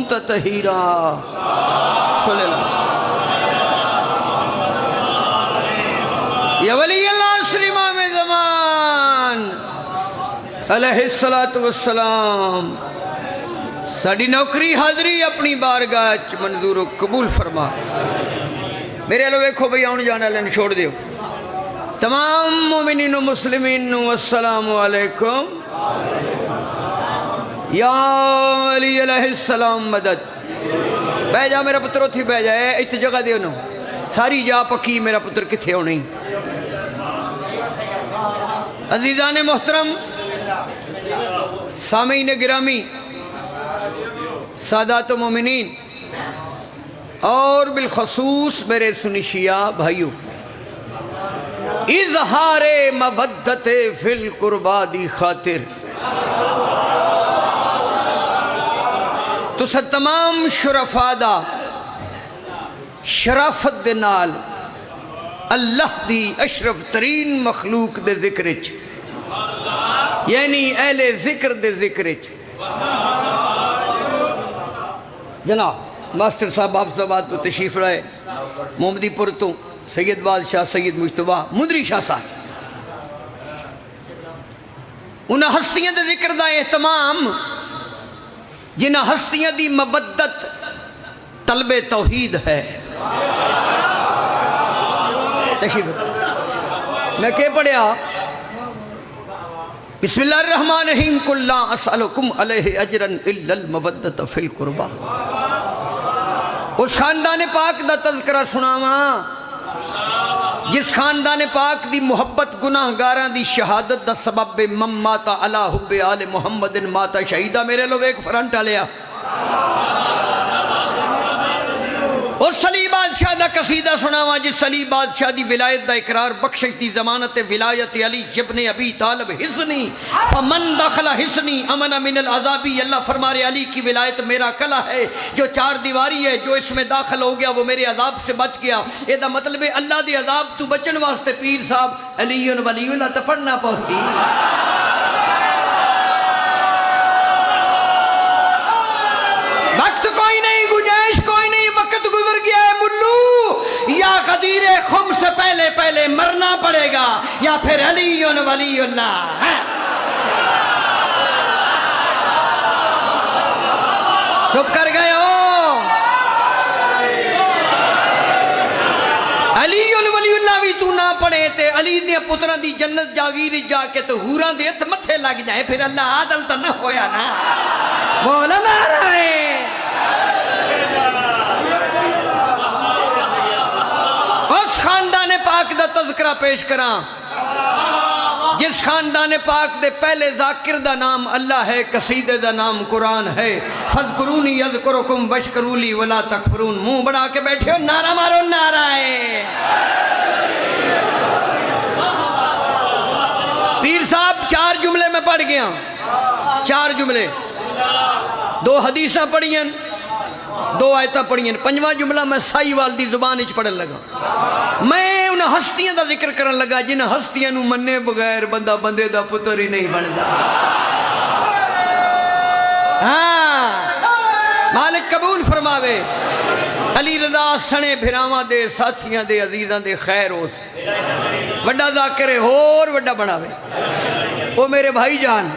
ततहीरा। या वली अल्लाह श्री इमाम ज़मान अलैहिस्सलातु वस्सलाम, साड़ी नौकरी हाज़री अपनी बारगाह च मंजूर कबूल फरमा। मेरे लो वेखो भाई आने जाने वाले छोड़ दियो। तमाम मोमिनीन मुस्लिमीन अस्सलामु अलैकुम। या अली अलैहिस्सलाम मदद। बह जा मेरा पुत्र, उथे बह जाए, इतनी जगह दे उन्हों सारी जा पक्की। मेरा पुत्र किथे होनी। अजीज़ा ने मोहतरम, सामीन गिरामी, सादात मोमिनीन और बिलखसूस मेरे सुनिशिया भाइयों, इजहारे मवद्दते फिल कुर्बा दी खातिर तुसा तमाम शुरफा दा शराफत दे नाल अल्लाह दी अशरफ तरीन मखलूक दे जिक्र च, यानी अहले जिक्र दे जिक्र च, जनाब मास्टर साहब हाफिज़ाबाद तो तशरीफ लाए, मोहम्मदीपुर तो सैयद बादशाह सैयद मुश्तबा मुदरी शाह साहब, उन्हें हस्तियों के जिक्र का एहतमाम जिन्हें हस्तियों की मबद्दत तलबे तौहीद है। मैं क्या पढ़िया? बिस्मिल्लाहिर्रहमानिर्रहीम, कुल ला असअलुकुम अलैहि अजरन इल्लल मवद्दत फिल कुर्बा। उस खानदान पाक का तज़किरा सुनावा जिस खानदान पाक की मुहब्बत गुनाहगारां दी शहादत दा सबब मम माता अला हुब्बे आले मुहम्मदिन माता शहीदा। मेरे लो एक फ्रंट आलिया और सली बादशाह का कसीदा सुनावा जिस सली बादशाह की विलायत का इकरार बख्शिश की जमानत विलायत अली इब्ने अबी तालिब हिस्नी फमन दखला हिस्नी अमन मिनल अज़ाबी। अल्लाह फरमा रहे अली की विलायत मेरा कला है, जो चार दीवारी है, जो इसमें दाखिल हो गया वो मेरे अजाब से बच गया। यदा मतलब है अल्लाह के अजाब तू बचन वास्ते पीर साहब अली वलीउल्लाह तो पढ़ना पौसी। वक्त कोई नहीं, गुंजाइश कोई नहीं, वक्त गुजर गया है मुल्लू। या गदीरे खुम से पहले पहले मरना पड़ेगा या फिर अली वलीउल्लाह। चुप कर गए हो। अली वलीउल्लाह भी तू ना पढ़े ते अली दे पुत्रां दी जन्नत जागीर जाके तो हूरां दे हथ मथे लग जाए, फिर अल्लाह आदल तो ना होया ना। बोल नाराए। उस खानदान पाक दा तज़किरा पेश करा जिस खानदान पाक दे पहले जाकिर दा नाम अल्लाह है, कसीदे दा नाम कुरान है। फज़कुरूनी यज़कुरुकुम वशकुरूली वला तकफुरून। मुंह बना के बैठे हो, नारा मारो नाराए। पीर साहब चार जुमले में पढ़ गया, चार जुमले, दो हदीसा पढ़ियन, दो आयता पढ़ियन, पंजवा जुमला मैं साईवाल दी जुबान च पढ़न लगा। मैं उन हस्तियों का जिक्र करन लगा जिन्हें हस्तियों नूं मन्ने बगैर बंदा बंदे दा पुत्र ही नहीं बनता। हाँ, मालिक कबूल फरमावे। अली रज़ा सने भिरावां दे साथियां दे अजीज़ां दे खैर हो, वड्डा ज़ाकिर है होर वड्डा बनावे। ओ मेरे भाई जान,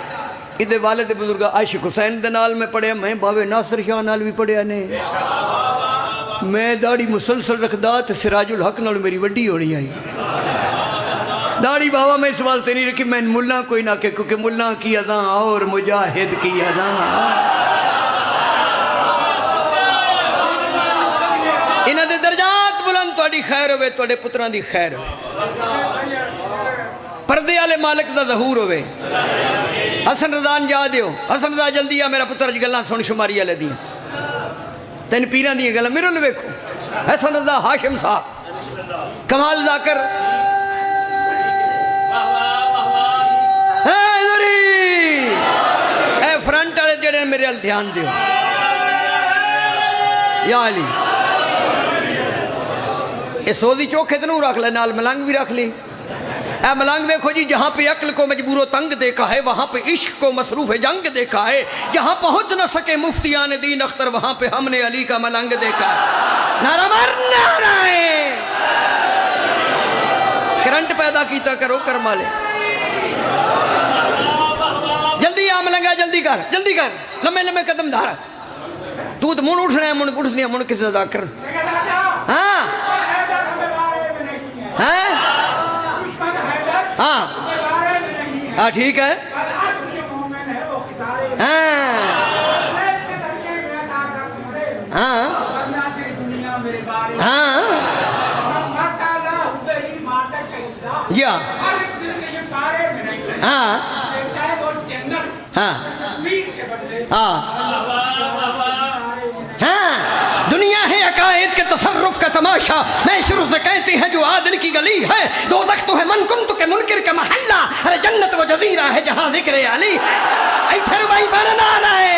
इहदे वालिद बुजुर्ग आशिक हुसैन दे नाल मैं पढ़िया, मैं बावे नासिर शाह नाल भी पढ़िया ने। मैं दाढ़ी मुसलसल रखदा ते सिराजुल हक नाल मेरी वड्डी होनी आई। दाढ़ी बाबा मैं इस वास्ते नहीं रखी, मैं मुल्ला कोई ना के, क्योंकि मुल्ला की अदा और मुजाहिद की अदा। इन्हां दे दर्जात बुलंद, तुहाडी खैर होवे, तुहाडे पुत्रां दी खैर होवे, पर्दे वाले मालिक दा ज़हूर होवे। हसन रज़ा जा दियो, हसन रज़ा जल्दी आ मेरा पुत्र गल्लां सुन शुमारी वाले दी, तेन पीरां दी गल्लां मेरे लो वेखो। हसन रज़ा हाशिम साहब कमाल ज़ाकिर फ्रंट वाले जेड़े मेरे अल ध्यान दियो। या अली ए सोदी चोखे तनू रख ले, नाल मलंग भी रख ली। ए मलंग देखो जी, जहाँ पे अक्ल को मजबूर तंग देखा है, वहाँ पे इश्क को मसरूफ जंग देखा है। जहाँ पहुँच न सके मुफ्तियान दीन अख्तर, वहाँ पे हमने अली का मलंग देखा है। नारा मार नाराए, करंट पैदा किया करो कर माले। जल्दी आ मलंगा, जल्दी कर लम्बे लम्बे कदम धारा। तू तो मुड़ उठना है, मुड़ उठनी है, मुड़ किसी अदा कर। हाँ हाँ हाँ हाँ ठीक है। हाँ हाँ हाँ जी हाँ हाँ हाँ हाँ हाँ। दुनिया है अकायद के तसर्रुफ का तमाशा, मैं शुरू से कहती है जो आदिल की गली है। दो तक तो है मन कुंत के मुनकिर का महल्ला, अरे जन्नत वो जजीरा है जहाँ जिक्र अली है। इधर भाई बनना है।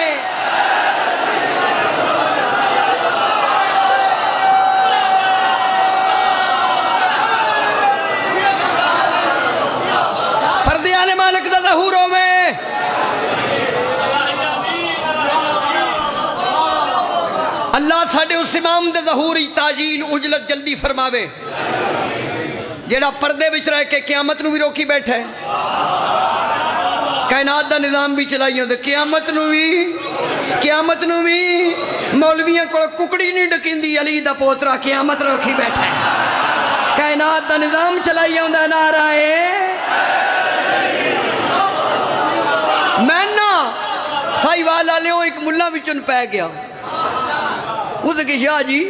पर्दे आले मालिक दा ज़हूरों में अल्लाह साडे उस इमाम दे ज़हूर ताजील उजलत जल्दी फरमावे, जेड़ा पर्दे विच रह के क़यामत नूं भी रोकी बैठा है, कायनात दा निज़ाम भी चलाइयो ते क़यामत नूं भी मौलवियां कोल कुकड़ी नहीं डकिंदी, अली दा पोतरा क़यामत रोकी बैठा है, कायनात दा निज़ाम चलाई आउंदा। नाराए मैं ना साहिवाल वाले एक मुल्ला विचों पै गया, उसने कहा शाह जी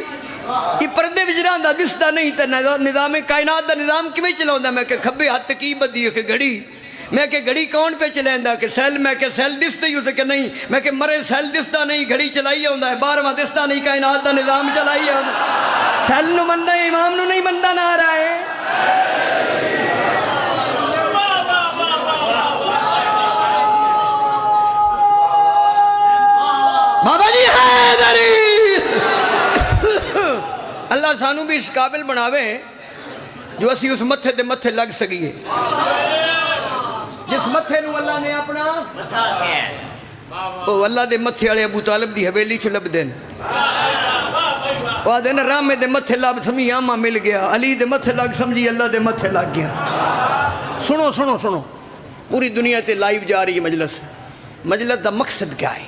ये पर्दे विच रहिंदा दिसदा नहीं तो निज़ाम कायनात दा निज़ाम किवें चलाउंदा? मैं कहा खब्बे हत्थ की बदी है कि घड़ी। मैं कहा घड़ी कौन पे चलांदा? कि सैल। मैं कहा सैल दिसदा ही उसे कि नहीं। मैं कहा मरे सैल दिसदा नहीं, घड़ी चलाई आउंदा है, 12वां दिसदा नहीं, कायनात दा निज़ाम चलाई आउंदा। सैल नूं मनदा इमाम नूं नहीं मनदा। नारा है बाबा जी हैदरी। अल्लाह सानू भी इस काबिल बनावे जो असी उस मत्थे दे मत्थे लग सकीए, जिस मत्थे नूं अल्लाह ने अपना ओ अल्लाह दे मत्थे वाले अबू तालिब दी हवेली च लभदे न। आदे न रामे दे मत्थे लब समझी आमा मिल गया, अली दे मत्थे लग समझी अल्लाह दे मत्थे लग गया। सुनो सुनो सुनो, पूरी दुनिया ते लाइव जा रही है मजलिस। मजलिस दा मकसद क्या है?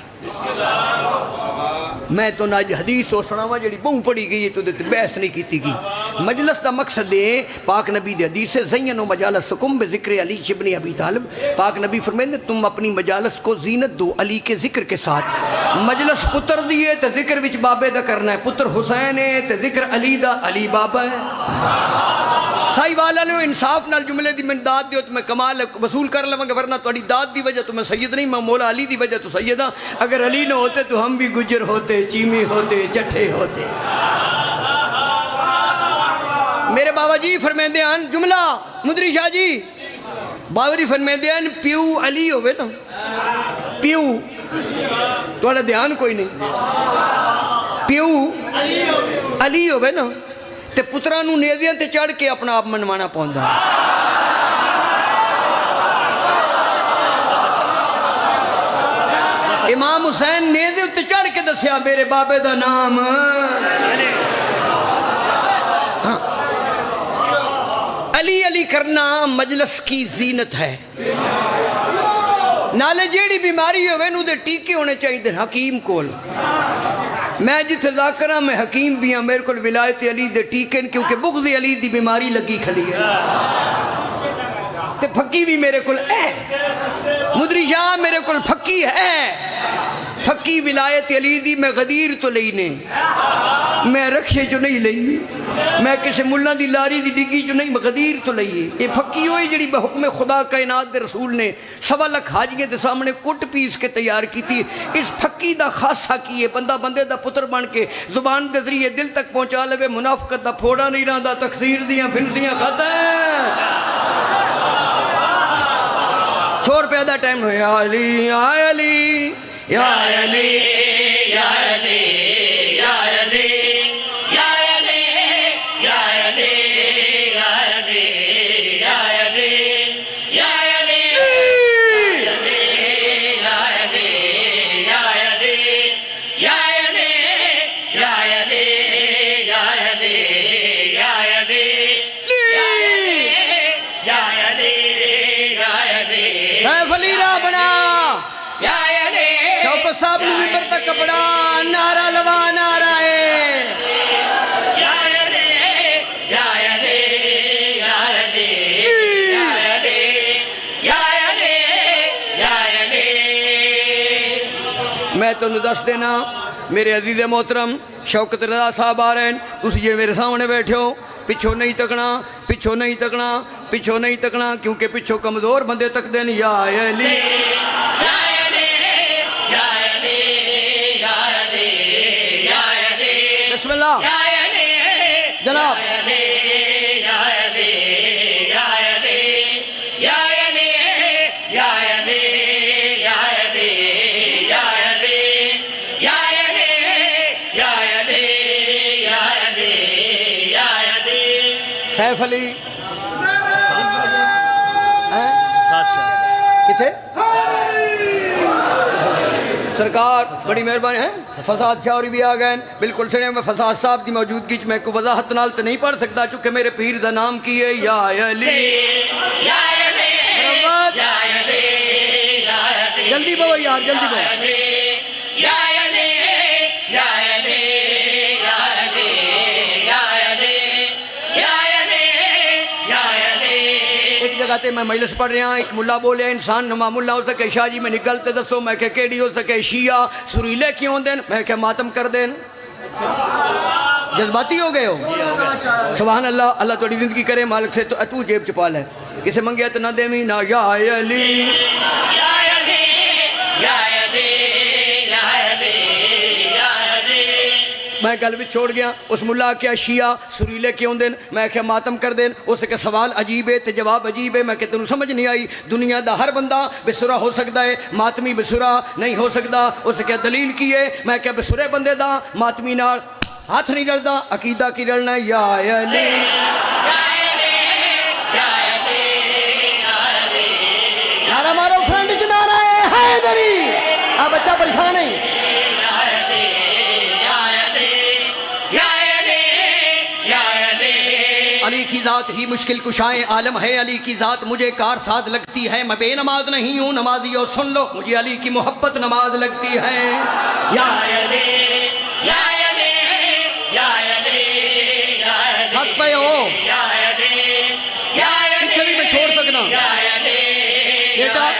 मैं तो ना अज हदीस सुनावा जी बहु पढ़ी गई है तो बहस नहीं की गई। मजलस का मकसद है पाक नबी दे हदीस है ज़य्यन मजालस कुम ज़िक्र अली इब्न अबी तालिब। पाक नबी फरमाते तुम अपनी मजालस को जीनत दो अली के जिक्र के साथ। मजलस पुत्र दी है तो जिक्र विच बाबे दा करना है, पुत्र हुसैन है तो जिक्र अली दा, अली बाबा है। साहिवाल वाले इंसाफ नाल जुमले दी मैं दाद दियो तो मैं कमाल वसूल कर लवांगा, वरना तुम्हारी दाद दी वजह तो मैं सैयद नहीं, मैं मौला अली दी वजह तो सैयद हाँ। अगर अली न होते तो हम भी गुजर होते, चीमी होते, चट्ठे होते। मेरे बाबा जी फरमाते हैं जुमला मुदरी शाह जी बाबरी फरमाते हैं प्यू अली होवे ना, प्यू थोड़ा ध्यान कोई नहीं, प्यू अली होवे ना ते पुत्रा नूं नेज़ियां ते चढ़ के अपना आप मनवाना पौंदा। इमाम हुसैन नेज़े उत्ते चढ़ के दस्या मेरे बाबे दा नाम। हाँ। अली अली करना मजलिस की जीनत है। नाले जेड़ी बीमारी होवे नूं दे टीके होने चाहिए हकीम कोल। मैं जिथे जाकरा मैं हकीम भी हाँ, मेरे को विलायत अली दे टीके, क्योंकि बुग़्ज़ अली दी बीमारी लगी खली है। ते फकी भी मेरे को मुदरी शाह मेरे को फकी है, फकी विलायत अली दी मैं गदीर तो लई ने, मैं रखे जो नहीं लई, मैं किसी मुल्ला दी लारी दी डिग्गी जो नहीं, मैं गदीर तो लई है। ये फकी होई जी बहुकम खुदा कायनात दे रसूल ने 1.25 लाख हाजियों के सामने कुट पीस के तैयार की थी। इस फकी दा खासा की है बंदा बंदे दा पुत्र बन के जुबान के जरिए दिल तक पहुँचा लवे, मुनाफकत दा फोड़ा नहीं रहा, तकसीर दियाँ फिनसियाँ खाता छोर पैदा टाइम हो या अली या अली या अली या अली या अली या अली या अली या अली या अली साहब ने मिंबर तक कपड़ा नारा लवा नारा है मैं तुम दस देना मेरे अजीज़ मोहतरम शौकत रज़ा साहब आ रहे हैं तुम जो मेरे सामने बैठे हो पिछों नहीं तकना पिछों नहीं तकना पिछों नहीं तकना क्योंकि पिछों कमज़ोर बंदे तकते हैं या अली बिस्मिल्लाह जनाब सैफ अली किथे सरकार बड़ी मेहरबानी है फसाद शाहरी भी आ गए बिल्कुल सने मैं फसाद साहब की मौजूदगी मैं को वजाहत नाल तो नहीं पढ़ सकता चूंकि मेरे पीर का नाम की है या अली जल्दी बोलो यार जल्दी बोलो जगह मैं मजलिस पढ़ रहा एक मुला बोलिया इंसान नुमा मुला हो सके शाह जी मैंने गलत दसो मैं क्या केड़ी हो सके शिया सुरीले क्यों देन मैं क्या मातम कर देन जज्बाती हो गए हो सुभान अल्लाह अल्लाह थोड़ी जिंदगी करे मालिक से तो तू जेब छुपा ले किसे मंगिया तो ना देवी ना या अली मैं गल भी छोड़ गया उस मुला क्या शिया सुरीले क्यों देन मैं क्या मातम कर देन उसके सवाल अजीब है तो जवाब अजीब है मैं क्या तेन समझ नहीं आई दुनिया का हर बंदा बेसुरा हो सकता है मातमी बेसुरा नहीं हो सकता उसके दलील की है मैं क्या बेसुरे बंदे दा मातमी नाल हाथ नहीं रलता अकीदा की रलना या अली नारा मारो फ्रेंड च नारा है हैदरी आ बच्चा परेशान है अली की ज़ात ही मुश्किल कुशाए आलम है अली की ज़ात मुझे कार साथ लगती है मैं बेनमाज नहीं हूँ नमाजी और सुन लो मुझे अली की मोहब्बत नमाज लगती है या अली थक पे हो किसी भी मैं छोड़ सकना बेटा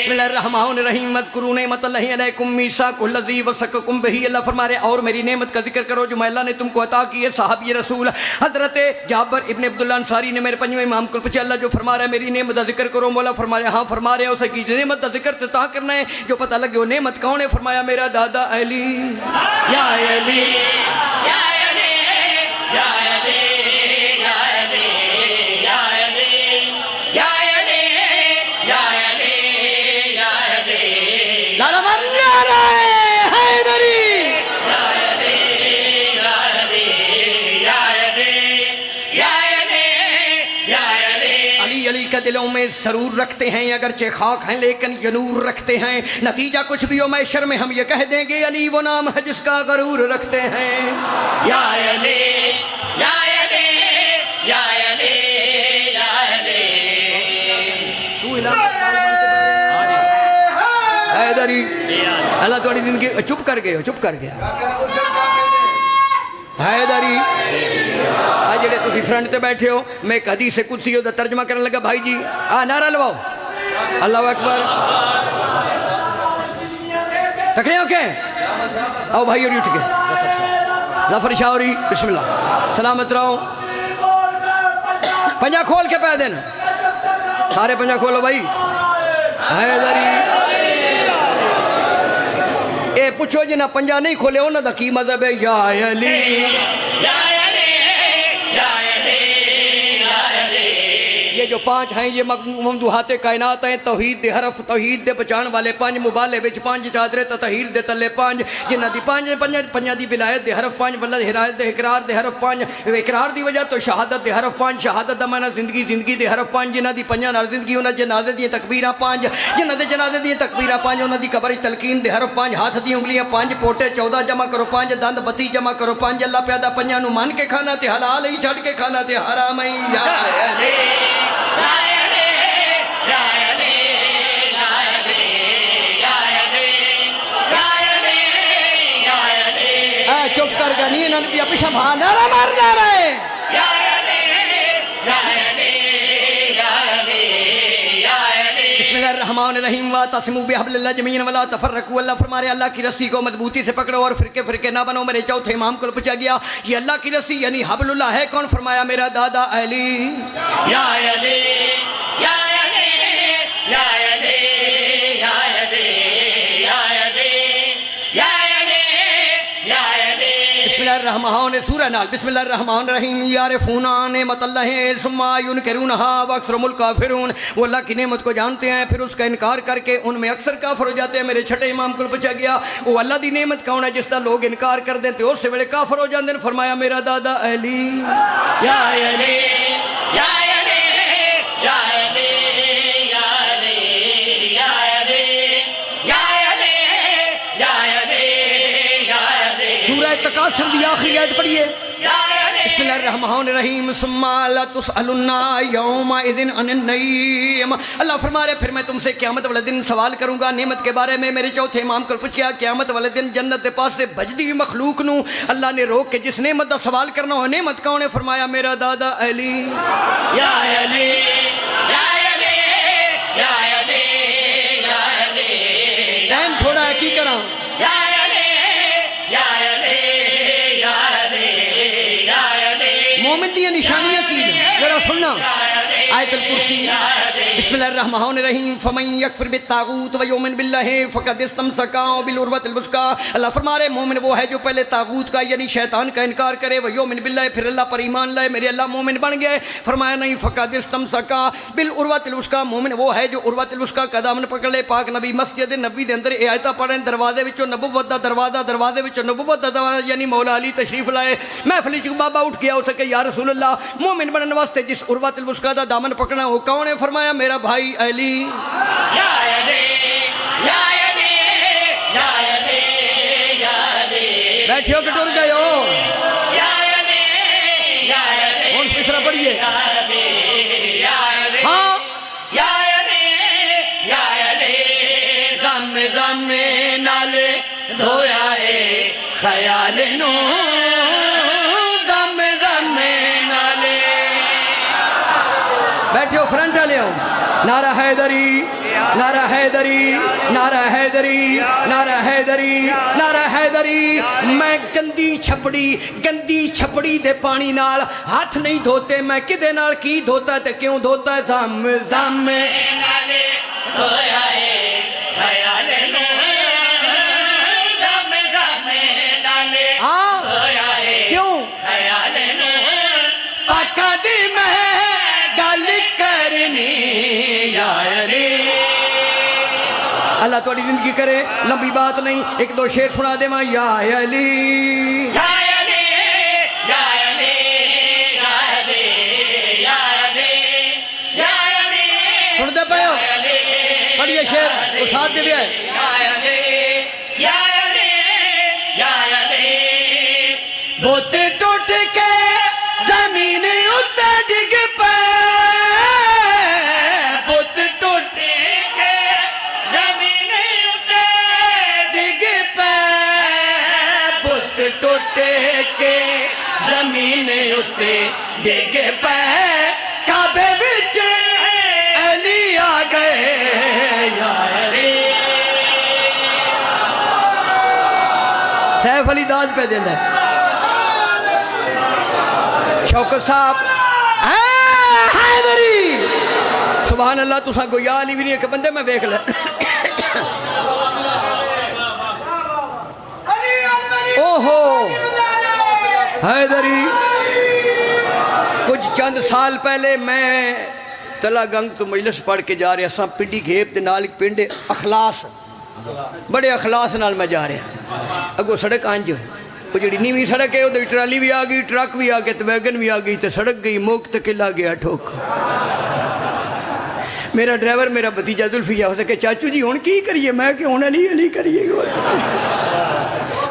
बिस्मिल्लाहिर्रहमानिर्रहीम मज़कुरू नेमतल्लाहि अलैकुम मीसाकुल्लज़ी वसक़कुम बिही अल्लाह फरमा रहे और मेरी नेमत का जिक्र करो जो अल्लाह ने तुमको अता की है सहाबी रसूल हज़रत जाबर इब्न अब्दुल्लाह अंसारी ने मेरे पंजवें इमाम कुल पूछा अल्लाह जो फरमा रहा है मेरी नेमत का जिक्र करो मौला फरमा रहे हाँ फरमा रहे उसे की नेमत का जिक्र तो ता करना है जो पता लगे वो नेमत कौन है फरमाया मेरा दादा अली या अली दिलों में जरूर रखते हैं अगरचे खाक हैं लेकिन यनूर रखते हैं नतीजा कुछ भी हो मैशर में हम ये कह देंगे अली वो नाम है जिसका गरूर रखते हैं या अली या अली या अली या अली हैदरी अल्लाह थोड़ी जिंदगी चुप कर गए चुप कर गया हैदरी आज जेडे तुसी फ्रंट ते बैठे हो मैं एक हदीस से कुछ दा तर्जमा करने लगा भाई जी नारा लगाओ अल्लाह अकबर तकड़े हो के आओ भाई और उठ के जफर शाहरी बिस्मिल्लाह सलामत रहो पंजा खोल के पै देना सारे पंजा खोलो भाई हैदरी ए पूछो जिन्हें पंजा नहीं खोले उन्होंने की मजहब है या अली ये जो पांच हैं ये ममदूहाते कायनात हैं तौहीद दे हरफ तौहीद दे पहचान वाले पांच मुबाले विच पांच चादरे तहीर दे तले पांच जिन्हां दी पांच पंजा दी विलायत दे हरफ पांच वल्ला हिरायत दे इकरार दे हरफ पांच इकरार दी वजह तो शहादत दे हरफ पांच शहादत दा माना जिंदगी जिंदगी दे हरफ पांच जिन्हां दी पंजा नाल जिंदगी उन्हां जनाजे दी तकबीरां पांच जिन्हां दे जनाजे दी तकबीरां पांच उन्हां दी कब्र तलकीन दे हरफ पांच हाथ दी उंगलियां पांच पोटे 14 जमा करो पांच दंद बत्ती जमा करो पांच अल्लाह प्यादा पंजा नु मान के खाना ते हलाल ही छड़ के खाना ते हराम ही या सैयदना नबी पिछा भा नारा मारना रहे बिस्मिल्लाहिर्रहमानिर्रहीम व तस्मू बिहब्लिल्लाह जमीअन वला तफर्रकू। अल्लाह फरमाए अल्लाह की रस्सी को मजबूती से पकड़ो और फिरके फिरके ना बनो। मेरे चौथे इमाम को पूछा गया ये अल्लाह की रस्सी यानी हबलुल्लाह है कौन? फरमाया मेरा दादा अली। या अली या अली या अली या अली या अली या अली या अली। बिस्मिल्लाहिर्रहमान सूरह नाल बिस्मिल्लाहिर्रहमानिर्रहीम यारिफूना नेमतल्लाह सुम्मा युनकिरूनहा व अक्सरुल काफिरून। वो अल्लाह की नेमत को जानते हैं फिर उसका इनकार करके उनमें अक्सर काफिर हो जाते हैं। मेरे छठे इमाम को पूछा गया वो अल्लाह की नेमत कौन है जिसका लोग इनकार कर दें तो उस वेले काफिर हो जाते हैं? फरमाया मेरा दादा अली। या अली या अली या अली या अली या अली या अली या अली या अली। सूरह तकासुर की आखिरी आयत पढ़िए बिस्मिल्लाहिर्रहमानिर्रहीम सुम्मा ला तुसअलुन्ना यौमइज़िन अनिन नईम। अल्लाह फरमा रहे फिर मैं तुमसे क़यामत वाले दिन सवाल करूंगा नेमत के बारे में। मेरे चौथे इमाम को पूछा क़यामत वाले दिन जन्नत के पास से भजदी हुई मखलूक नू अल्लाह ने रोक के जिस नेमत का सवाल करना हो नेमत कौन है? फरमाया मेरा दादा अली। या अली या अली या अली या अली। टाइम थोड़ा है की करा मोमिन दी निशानियां की जरा सुनना। आयतुल कुर्सी बिस्मिल्लाहिर्रहमानिर्रहीम फमन यकफिर बित्तागूत व युमिन बिल्लाहि फक़द इस्तमसका बिल उर्वतिल वुस्का। अल्लाह फरमा रहे मोमिन वो है जो पहले तागूत का यानी शैतान का इनकार करे व युमिन बिल्लाहि फिर अल्लाह पर ईमान लाए मेरे अल्लाह मोमिन बन गए। फरमाया नहीं फक़द इस्तमसका बिल उर्वतिल वुस्का। मोमिन वो है जो उर्वतिल वुस्का का दामन पकड़ ले। पाक नबी मस्जिद नबी के अंदर आयत पढ़न दरवाजे विचों नबुव्वत दा दरवाजा दरवाजे विचों नबुव्वत दा दरवाजा यानी मौला अली तशरीफ लाए। महफिल च बाबा उठ गया हो सके या रसूल अल्लाह मोमिन बनने वास्ते जिस उर्वतिल वुस्का दा दामन पकड़ना वो कौन है? फरमाया मेरा भाई अली। या अली या अली या अली या अली। बैठे हो कि टुर गए हो? या अली या अली। कौन तीसरा पढ़िए हाँ या अली या अली। ज़म्मे ज़म्मे नाले धोया है ख्याल नू बैठे हो फ्रंट वाले हो। नारा हैदरी नारा हैदरी नारा हैदरी नारा हैदरी नारा हैदरी। मैं गंदी छपड़ी दे पानी नाल हाथ नहीं धोते मैं किदे नाल की धोता ते क्यों धोता? ज़म ज़म नाले धोया है ख्याल नू ज़म ज़म नाले धोया है क्यों ख्याल नू पाका दी मैं अल्लाह थोड़ी जिंदगी करे लंबी बात नहीं एक दो शेर सुना दे मैं। या अली या अली या अली या अली या अली या अली। सुनते पे हो पढ़िए शेर वो साथ दे दिया या अली या अली या अली। बोते टूट के जमीन उतर डिग पे के जमीन उत्ते डिग पे काबे विच अली आ गए या अली। सैफ अली दाद पे देंदा शौकत साहब हैदरी सुभान अल्लाह। तुसा गोया अली भी नहीं एक बंदे में देख ले ओहो हैदरी। कुछ चंद साल पहले मैं तला गंग तो मजलिस पढ़ के जा रहा सा पिंडी घेप के नाल एक पिंड अखलास बड़े अखलास नाल मैं जा रहा अगो सड़क अंज वो जी नीवी सड़क है वो ट्राली भी आ गई ट्रक भी आ गए तो वैगन भी आ गई तो सड़क गई मुक्त किला गया ठोक। मेरा ड्राइवर मेरा भतीजा जुल्फी जा सके चाचू जी हुण की करिए मैं कि हुण अली अली करिए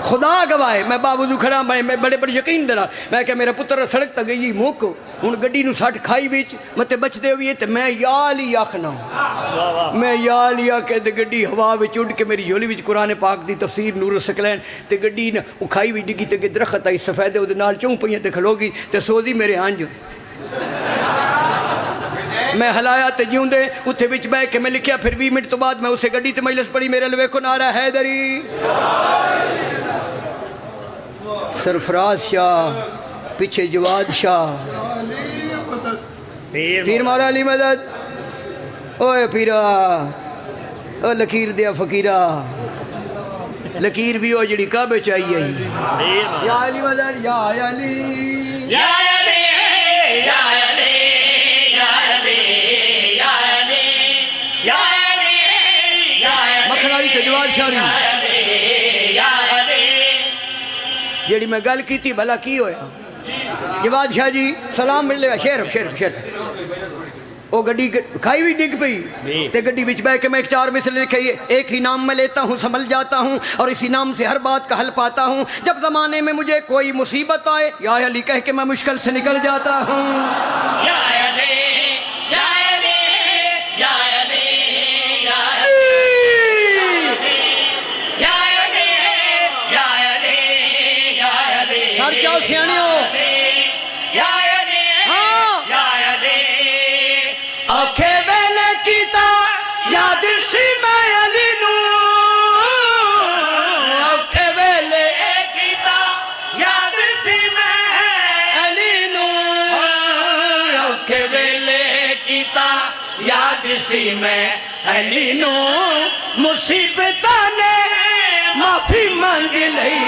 खुदा गवाए मैं बावजूद खड़ा मैं बड़े बड़े यकीन दे नाल मैं क्या मेरा पुत्र सड़क तक गई मुक हुण गड्डी नूं सट खाई विच मते बचदे होई ते मैं याल ही आखना मैं याल ही आके ते गड्डी हवा विच उड़ के मेरी झोली विच कुरान पाक दी तफसीर नूर सकलैन ते गड्डी ने खाई विच डिगी ते दरखत आई सफेदे उहदे नाल चौं पईयां ते खलो गई ते सोदी मेरे अंज मैं हलाया तो जिऊंदे उत्थे विच बह के मैं लिखिया फिर 20 मिनट तो बाद मैं उसे गड्डी ते मजलिस पढ़ी मेरे वेखो नारा हैदरी सरफराज शाह पीछे जवाद शाह पीर मौला अली मदद ओए पीरा ओ लकीर दिया फकीरा लकीर भी हो जड़ी काबे चाहिए या अली मदद या अली या अली या अली जी मैं गल की थी भला की होया जवाद शाह जी सलाम मिल लिया शेर शेर शेर वो गड्डी खाई हुई डिग पई ते गड्डी बिच बह के मैं 4 मिसल लिखे एक ही नाम मैं लेता हूँ संभल जाता हूँ और इसी नाम से हर बात का हल पाता हूँ जब जमाने में मुझे कोई मुसीबत आए या अली कह के मैं मुश्किल से निकल जाता हूँ मैं अली नो मुसीबत ने माफी मांग लई